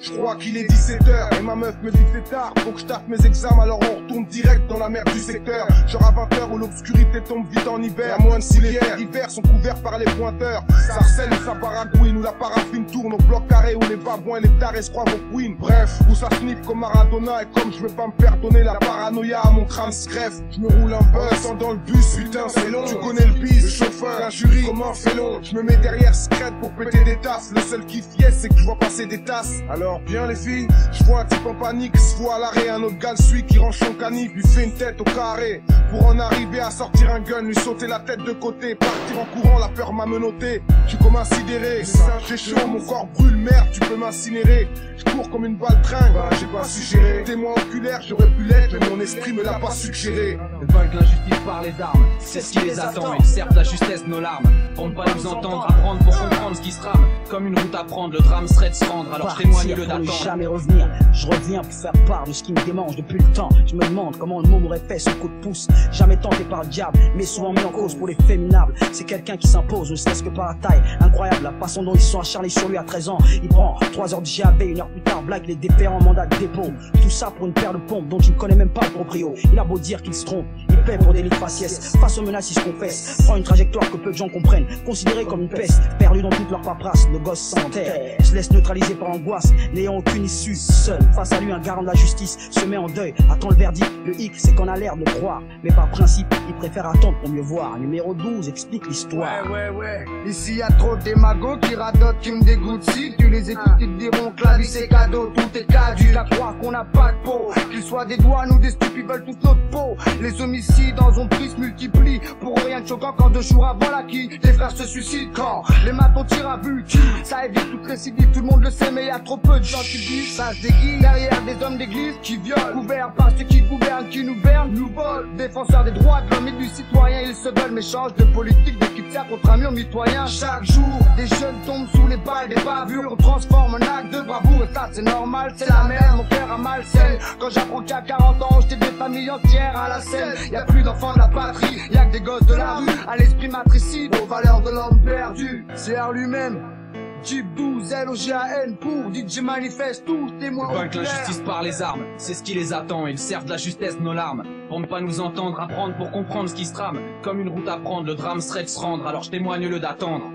Je crois qu'il est 17h et ma meuf me dit que c'est tard. Faut que je tape mes examens, alors on retourne direct dans la merde du secteur. Genre à 20h où l'obscurité tombe vite en hiver. À moins de 6 les fers d'hiver sont couverts par les pointeurs. Ça harcèle et ça baragouine, où la paraffine tourne au bloc carré, où les babouins et les tarés se croient au queen. Bref, où ça sniffe comme Maradona. Et comme je veux pas me faire donner la paranoïa à mon crâne se greffe, je me roule un peu, sans dans le bus, putain c'est long. Tu connais le bis, le chauffeur, la jury, comment fait long. Je me mets derrière secrète pour péter des tasses. Le seul kiff yes c'est que je vois passer des tasses. Alors bien les filles, je vois un type en panique, se voit à l'arrêt, un autre gars le suit qui range son canif, lui fait une tête au carré. Pour en arriver à sortir un gun, lui sauter la tête de côté, partir en courant, la peur m'a menotté. Je suis comme un sidéré, j'ai chaud, mon corps brûle, merde, tu peux m'incinérer. Je cours comme une balle tringue, bah, j'ai pas su gérer. Témoin oculaire, j'aurais pu l'être, mais mon esprit me l'a pas suggéré. Vaincre l'injustice par les armes, c'est ce qui les attend. Ils servent la justesse nos larmes, pour ne pas nous entendre, apprendre pour comprendre ce qui se trame. Comme une route à prendre, le drame serait de se rendre, alors je témoigne le d'attendre. Jamais revenir, je reviens pour faire part de ce qui me démange depuis le temps. Je me demande comment le mot m'aurait fait ce coup de pouce. Jamais tenté par le diable, mais souvent mis en cause pour les faits minables. C'est quelqu'un qui s'impose, ne serait-ce que par la taille. Incroyable, la façon dont ils sont acharnés sur lui à 13 ans. Il prend 3 heures de GAB, 1 heure plus tard, blague les déférents en mandat de dépôt. Tout ça pour une paire de pompes dont il ne connaît même pas le proprio. Il a beau dire qu'il se trompe, il paie pour des lits de faciès. Face aux menaces, il se confesse, prend une trajectoire que peu de gens comprennent. Considéré comme une peste, perdu dans toute leur paperasse, le gosse s'enterre, se laisse neutraliser par l'angoisse, n'ayant aucune issue. Seul, face à lui, un garant de la justice se met en deuil, attend le verdict. Le hic, c'est qu'on a l'air de le croire, mais par principe, il préfère attendre pour mieux voir. Numéro 12 explique l'histoire. Ouais. Ici y a trop de démagos qui radotent, qui me dégoûtent. Si tu les écoutes, ils te diront que la vie c'est cadeau, tout est caduque. À croire qu'on n'a pas de peau, qu'ils soient des douanes ou des stupides veulent toute notre peau. Les homicides en zone prise se multiplient, pour rien de choquant quand 2 jours avant l'acquis, des frères se suicident quand les matons tirent à vue. Ça évite toute récidive, tout le monde le sait, mais y a trop peu de gens qui disent. Ça se déguise derrière des hommes d'église qui violent, couverts par ceux qui gouvernent, qui nous bernent, nous volent. Défenseurs des droits de l'homme et du citoyen, ils se veulent, mais changent de politique d'équipe tiers contre un mur mitoyen. Chaque jour, des jeunes tombent sous les balles des bavures, on transforme un acte de bravoure, et ça c'est normal, c'est la merde, mon cœur a malsaine. Quand j'apprends qu'à 40 ans, j'étais des familles entières à la scène. Y'a plus d'enfants de la patrie, y'a que des gosses de la rue, à l'esprit matricide, aux valeurs de l'homme perdu. C'est à lui-même. Jeep 12, LOGAN pour DJ Manifeste, tous témoins. Vaincre l'injustice par les armes, c'est ce qui les attend. Ils servent de la justesse nos larmes, pour ne pas nous entendre, apprendre pour comprendre ce qui se trame. Comme une route à prendre, le drame serait de se rendre, alors je témoigne le d'attendre.